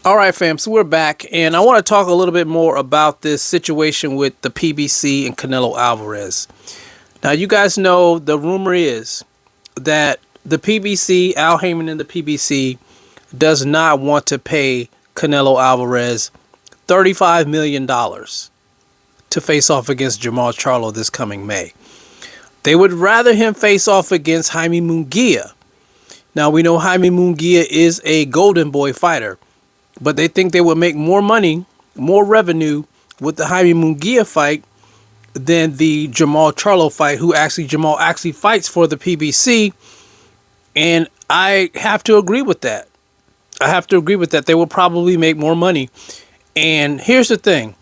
All right, fam. So we're back, and I want to talk a little bit more about this situation with the PBC and Canelo Alvarez. Now, you guys know the rumor is that the PBC, Al Heyman and the PBC, does not want to pay Canelo Alvarez $35 million to face off against Jermall Charlo this coming May. They would rather him face off against Jaime Munguia. Now, we know Jaime Munguia is a golden boy fighter, but they think they would make more money, more revenue with the Jaime Munguia fight than the Jermall Charlo fight, Jermall actually fights for the PBC. And I have to agree with that. They will probably make more money. And here's the thing.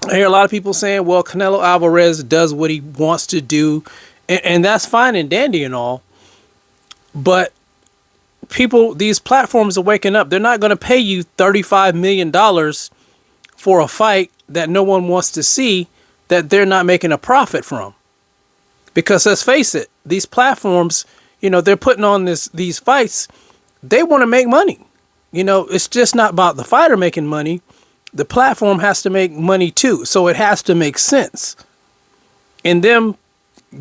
I hear a lot of people saying, well, Canelo Alvarez does what he wants to do. And that's fine and dandy and all. But these platforms are waking up. They're not going to pay you $35 million for a fight that no one wants to see, that they're not making a profit from. Because let's face it, these platforms, they're putting on these fights. They want to make money. It's just not about the fighter making money. The platform has to make money too. So it has to make sense. And them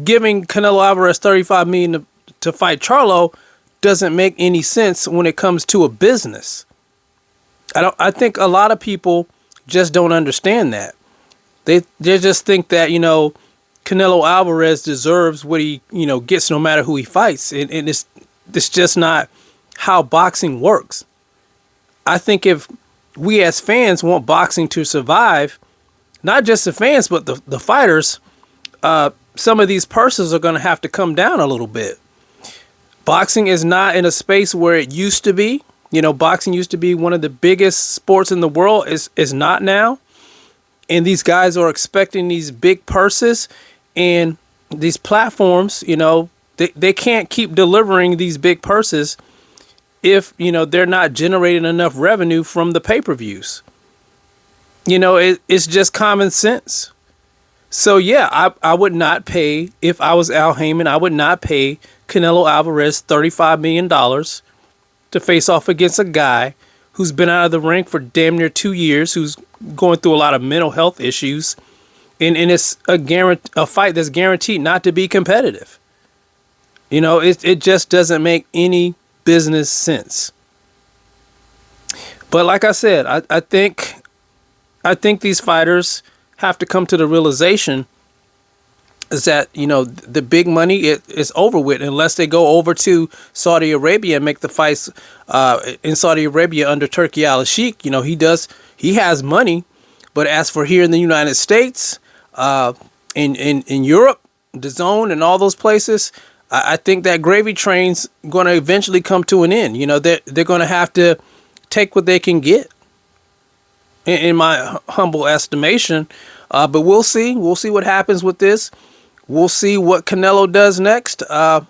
giving Canelo Alvarez $35 million to fight Charlo doesn't make any sense when it comes to a business. I think a lot of people just don't understand that. They just think that, Canelo Alvarez deserves what he, gets no matter who he fights. And it's just not how boxing works. I think if we as fans want boxing to survive, not just the fans, but the fighters, some of these purses are going to have to come down a little bit. Boxing is not in a space where it used to be. Boxing used to be one of the biggest sports in the world. Is not now. And these guys are expecting these big purses, and these platforms, they can't keep delivering these big purses if, they're not generating enough revenue from the pay-per-views. It's just common sense. So, yeah, I would not pay, if I was Al Heyman, I would not pay Canelo Alvarez $35 million to face off against a guy who's been out of the ring for damn near 2 years, who's going through a lot of mental health issues, and it's a fight that's guaranteed not to be competitive. It just doesn't make any business sense. But like I said, I think these fighters have to come to the realization is that, the big money is over with unless they go over to Saudi Arabia and make the fights in Saudi Arabia under Turki Al-Sheikh. He has money, but as for here in the United States, in Europe, the zone and all those places, I think that gravy train's going to eventually come to an end. They're going to have to take what they can get, in my humble estimation. But we'll see. We'll see what happens with this. We'll see what Canelo does next. Jaime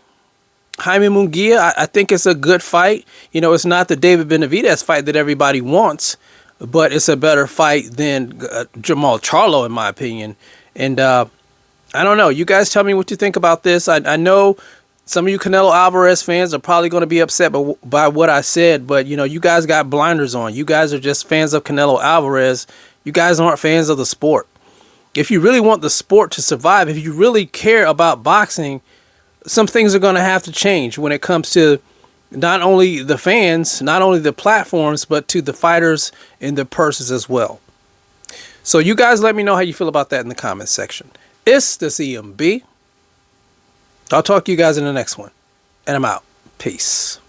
Munguia, I think it's a good fight. It's not the David Benavidez fight that everybody wants, but it's a better fight than Jermall Charlo, in my opinion. And I don't know. You guys tell me what you think about this. I know some of you Canelo Alvarez fans are probably going to be upset by what I said, but, you guys got blinders on. You guys are just fans of Canelo Alvarez. You guys aren't fans of the sport. If you really want the sport to survive, if you really care about boxing, some things are going to have to change when it comes to not only the fans, not only the platforms, but to the fighters and their purses as well. So you guys let me know how you feel about that in the comments section. It's the CMB. I'll talk to you guys in the next one. And I'm out. Peace.